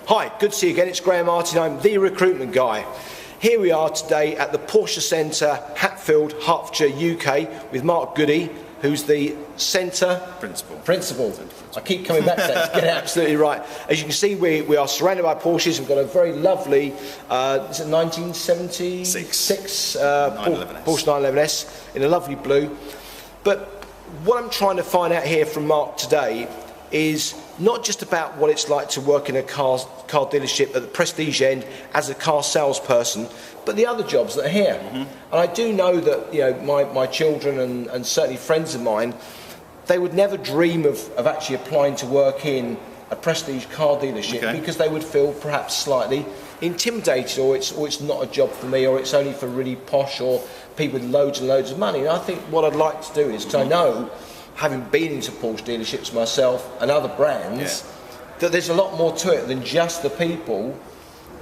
Hi, good to see you again. It's Graham Martin. I'm the Recruitment Guy. Here we are today at the Porsche Centre, Hatfield, Hertfordshire, UK, with Mark Goody, who's the Centre Principal. I keep coming back to that. Get it absolutely right. As you can see, we are surrounded by Porsches. We've got a very lovely, is it 1976 Porsche 911S in a lovely blue. But what I'm trying to find out here from Mark today is not just about what it's like to work in a car dealership at the prestige end as a car salesperson, but the other jobs that are here. And I do know that, you know, my children and certainly friends of mine, they would never dream of actually applying to work in a prestige car dealership because they would feel perhaps slightly intimidated, or it's not a job for me, or it's only for really posh or people with loads and loads of money. And I think what I'd like to do is, because I know, having been into Porsche dealerships myself and other brands, that there's a lot more to it than just the people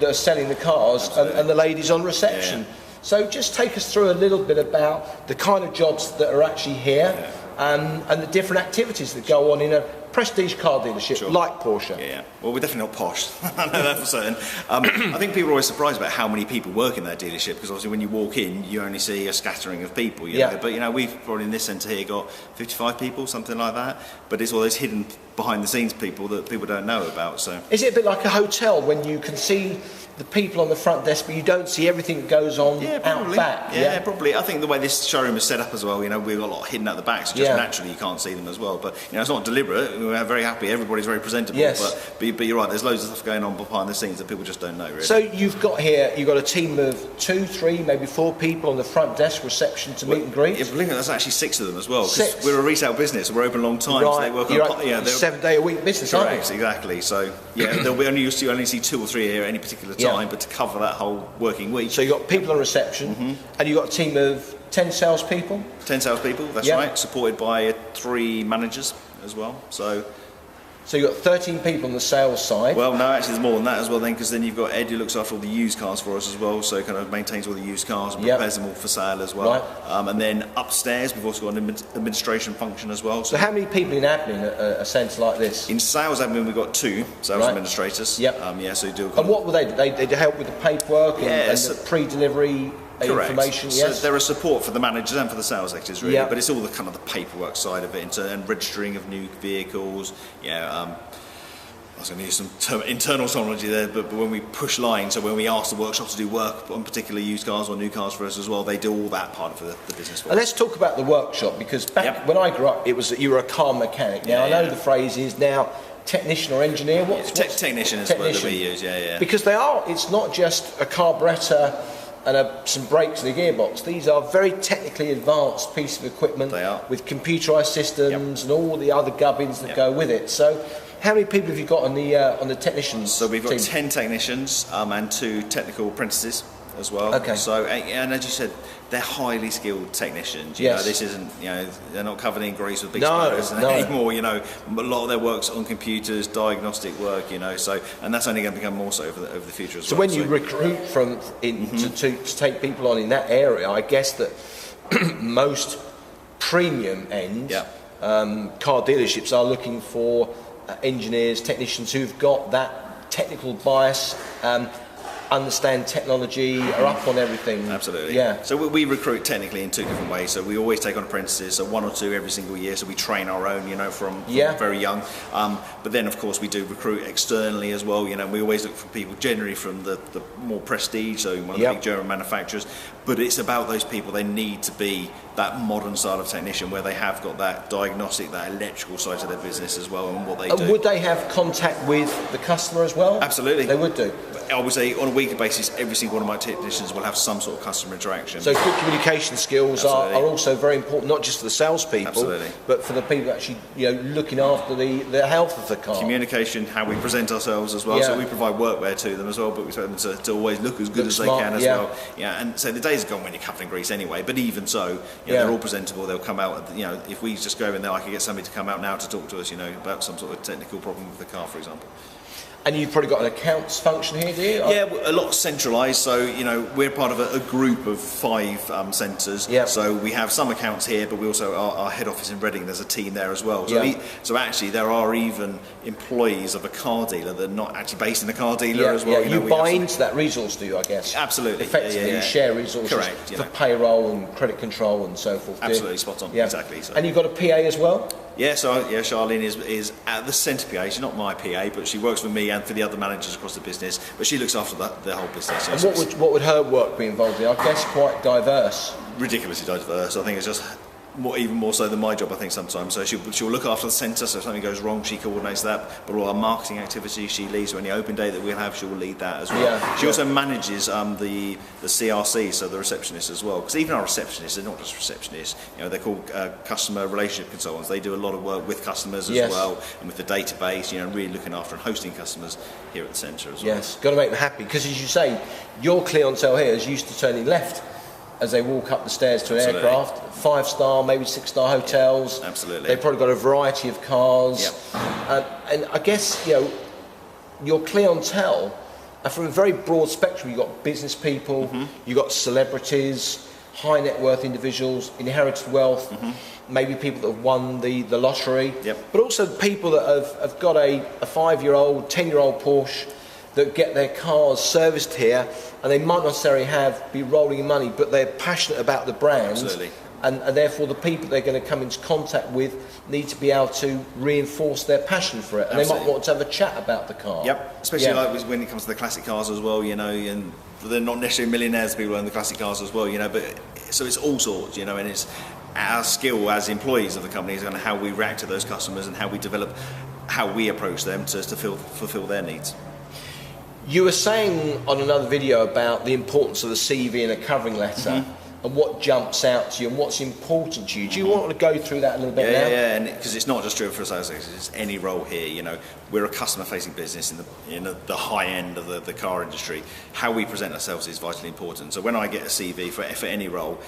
that are selling the cars and the ladies on reception. So just take us through a little bit about the kind of jobs that are actually here and the different activities that go on in a prestige car dealership like Porsche. Well, we're definitely not posh. I know that for certain. I think people are always surprised about how many people work in that dealership, because obviously when you walk in, you only see a scattering of people. You know? But you know, we've probably in this centre here got 55 people, something like that. But it's all those hidden behind the scenes people that people don't know about. So is it a bit like a hotel when you can see the people on the front desk, but you don't see everything that goes on out back? Yeah, probably. I think the way this showroom is set up as well, you know, we've got a lot hidden at the back, so just naturally you can't see them as well. But you know, it's not deliberate. We're very happy. Everybody's very presentable. But you're right. There's loads of stuff going on behind the scenes that people just don't know. Really. So you've got a team of 2, 3, maybe 4 people on the front desk reception to meet and greet. Yeah, believe it, there's actually 6 of them as well. 6. We're a retail business. We're open a long time. Right. So they work on 7-day-a-week business. Correct. Exactly. So we only see 2 or 3 here at any particular time, but to cover that whole working week. So you've got people on reception, and you've got a team of 10 salespeople? 10 salespeople, that's right, supported by 3 managers as well. So you've got 13 people on the sales side? Well, no, actually there's more than that as well then, because then you've got Ed who looks after all the used cars for us as well, so kind of maintains all the used cars and prepares them all for sale as well. And then upstairs we've also got an administration function as well. So how many people in admin at a centre like this? In sales admin we've got 2 sales administrators. So you do. And what will they do? They help with the paperwork and the pre-delivery information? So they're a support for the managers and for the sales executives, really. But it's all the kind of the paperwork side of it, and registering of new vehicles. I was going to use some internal terminology there, but when we push lines, so when we ask the workshop to do work on particular used cars or new cars for us as well, they do all that part of the business for us. And let's talk about the workshop, because back when I grew up, it was that you were a car mechanic. Now I know the phrase is now technician or engineer. Technician is the word that we use. Because it's not just a carburettor and some brakes and a gearbox. These are very technically advanced pieces of equipment with computerised systems and all the other gubbins that go with it. So how many people have you got on the technicians? So we've got 10 technicians and 2 technical apprentices as well. So, and as you said, they're highly skilled technicians. You know, this isn't, they're not covered in grease with big spiders anymore. You know, a lot of their work's on computers, diagnostic work. You know, and that's only going to become more so over the future as well. So when you recruit to take people on in that area, I guess that most premium end car dealerships are looking for engineers, technicians who've got that technical bias. Understand technology, are up on everything. Absolutely. So we recruit technically in 2 different ways. So we always take on apprentices, so 1 or 2 every single year. So we train our own, from very young. But then of course we do recruit externally as well. We always look for people generally from the more prestige, so one of the big German manufacturers. But it's about those people. They need to be that modern style of technician where they have got that diagnostic, that electrical side to their business as well, and what they do. Would they have contact with the customer as well? Absolutely. They would do. I would say on a weekly basis, every single one of my technicians will have some sort of customer interaction. So good communication skills are also very important, not just for the salespeople, but for the people actually looking after the health of the car. Communication, how we present ourselves as well. So we provide workwear to them as well, but we expect them to always look as good as they can as well. And so the days are gone when you're covered in grease anyway, but even so, they're all presentable. They'll come out, if we just go in there, I could get somebody to come out now to talk to us, about some sort of technical problem with the car, for example. And you've probably got an accounts function here, do you? Yeah, a lot centralised. So, you know, we're part of a group of 5 centres. Yep. So we have some accounts here, but we also, our head office in Reading, there's a team there as well. So, Yeah. so actually, there are even employees of a car dealer that are not actually based in the car dealer as well. Yeah, you buy into that resource, do you, I guess? Absolutely. Effectively, you share resources. Correct, for payroll and credit control and so forth. Absolutely, spot on. Yeah. Exactly. So. And you've got a PA as well? Yeah, so Charlene is at the centre PA. She's not my PA, but she works with me and for the other managers across the business. But she looks after the whole business. And what would her work be involved in? I guess quite diverse. Ridiculously diverse. I think it's just even more so than my job, I think, sometimes. So she'll look after the centre, so if something goes wrong, she coordinates that. But all our marketing activities, she leads. So any open day that we'll have, she'll lead that as well. Yeah, she also manages the CRC, so the receptionists as well. Because even our receptionists, they're not just receptionists. You know, they're called customer relationship consultants. They do a lot of work with customers as well, and with the database. You know, really looking after and hosting customers here at the centre as well. Yes, got to make them happy. Because as you say, your clientele here is used to turning left as they walk up the stairs to an aircraft. 5-star, maybe 6-star hotels. Absolutely. They've probably got a variety of cars. And I guess, you know, your clientele are from a very broad spectrum. You've got business people, you've got celebrities, high net worth individuals, inherited wealth, maybe people that have won the lottery, but also people that have got a 5-year-old, 10-year-old Porsche that get their cars serviced here, and they might not necessarily be rolling in money, but they're passionate about the brand. Absolutely. And therefore the people they're going to come into contact with need to be able to reinforce their passion for it. And they might want to have a chat about the car. Yep, especially like when it comes to the classic cars as well, you know, and they're not necessarily millionaires, the people who own the classic cars as well, you know, but so it's all sorts, you know, and it's our skill as employees of the company is on how we react to those customers and how we develop, how we approach them to fulfill their needs. You were saying on another video about the importance of the CV and a covering letter and what jumps out to you and what's important to you. Do you want to go through that a little bit now? Yeah, and because it's not just true for a sales executive, it's any role here. You know, we're a customer-facing business in the high end of the car industry. How we present ourselves is vitally important. So when I get a CV for any role,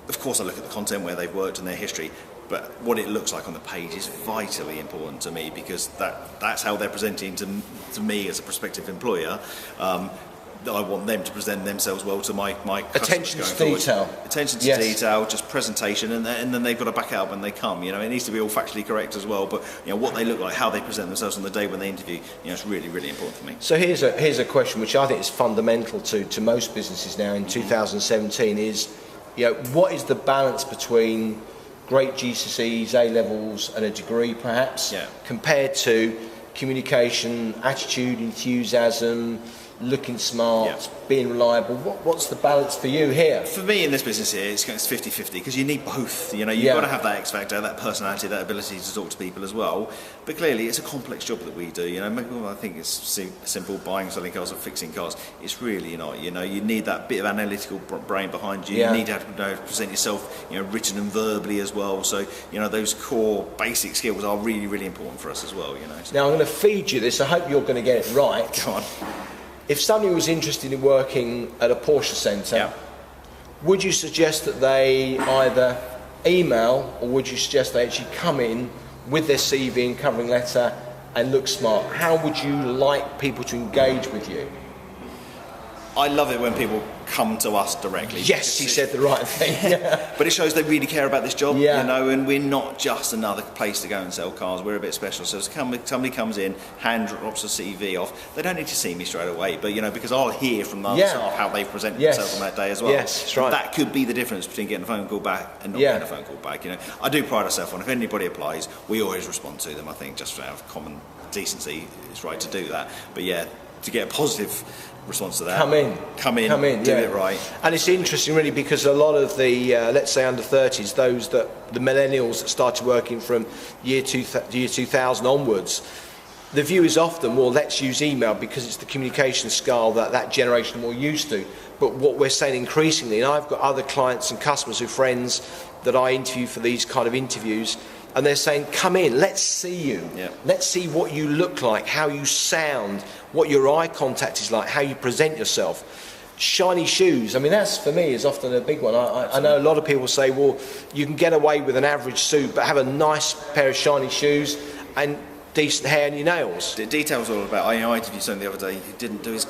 of course I look at the content where they've worked and their history, but what it looks like on the page is vitally important to me, because that's how they're presenting to me as a prospective employer. I want them to present themselves well to my attention customers to going detail. Forward. Attention to detail, just presentation, and then they've got to back it up when they come. You know, it needs to be all factually correct as well. But you know, what they look like, how they present themselves on the day when they interview, you know, it's really, really important for me. So here's a question which I think is fundamental to most businesses now in 2017 is, you know, what is the balance between great GCSEs, A-levels and a degree perhaps, compared to communication, attitude, enthusiasm, looking smart, being reliable? What's the balance for you here? For me in this business here, it's 50-50, because you need both. You know, you've got to have that X factor, that personality, that ability to talk to people as well. But clearly, it's a complex job that we do. You know, maybe I think it's simple, buying, selling cars or fixing cars. It's really not. You know, you need that bit of analytical brain behind you. You need to have to present yourself, you know, written and verbally as well. So, you know, those core basic skills are really, really important for us as well. You know. Now I'm going to feed you this. I hope you're going to get it right. Go on. If somebody was interested in working at a Porsche centre, would you suggest that they either email, or would you suggest they actually come in with their CV and covering letter and look smart? How would you like people to engage with you? I love it when people come to us directly. Yes, he said the right thing. But it shows they really care about this job, you know, and we're not just another place to go and sell cars. We're a bit special. So if somebody comes in, hand drops a CV off, they don't need to see me straight away, but, you know, because I'll hear from the other staff how they presented themselves on that day as well. Yes, that's right. That could be the difference between getting a phone call back and not getting a phone call back. You know, I do pride ourselves on, if anybody applies, we always respond to them. I think just out of common decency, it's right to do that. But yeah, to get a positive response to that, come in, do it right. And it's interesting really, because a lot of the let's say under 30s, the millennials that started working from year 2000 onwards, the view is often, well, let's use email because it's the communication style that generation are more used to. But what we're saying increasingly, and I've got other clients and customers who friends that I interview for these kind of interviews, and they're saying, come in, let's see you. Let's see what you look like, how you sound, what your eye contact is like, how you present yourself. Shiny shoes, I mean, that's, for me, is often a big one. I know a lot of people say, well, you can get away with an average suit, but have a nice pair of shiny shoes. And decent hair and your nails. The details all about. I interviewed someone the other day who didn't do his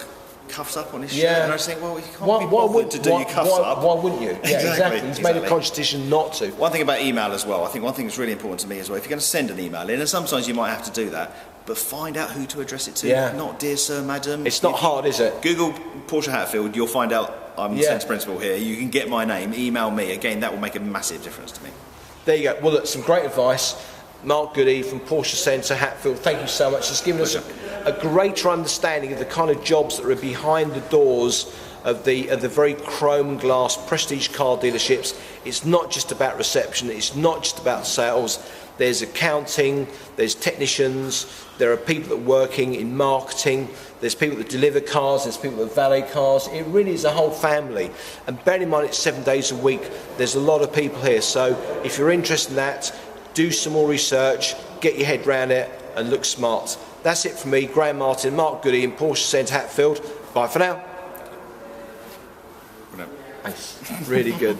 cuffs up on his shirt, and I was saying, well, you can't be bothered to do your cuffs up. Why wouldn't you? Yeah, exactly. He's made a conscious decision not to. One thing about email as well, I think one thing that's really important to me as well, if you're going to send an email in, and sometimes you might have to do that, but find out who to address it to. Yeah. Not dear sir, madam. It's not hard, is it? Google Porsche Hatfield, you'll find out I'm the centre principal here. You can get my name, email me. Again, that will make a massive difference to me. There you go. Well, look, some great advice. Mark Goody from Porsche Centre, Hatfield, thank you so much. It's given us a greater understanding of the kind of jobs that are behind the doors of the very chrome glass prestige car dealerships. It's not just about reception, it's not just about sales. There's accounting, there's technicians, there are people that are working in marketing, there's people that deliver cars, there's people that valet cars. It really is a whole family. And bear in mind it's 7 days a week, there's a lot of people here. So if you're interested in that, do some more research, get your head around it and look smart. That's it from me, Graham Martin, Mark Goody in Porsche Centre Hatfield. Bye for now. Thanks. Really good.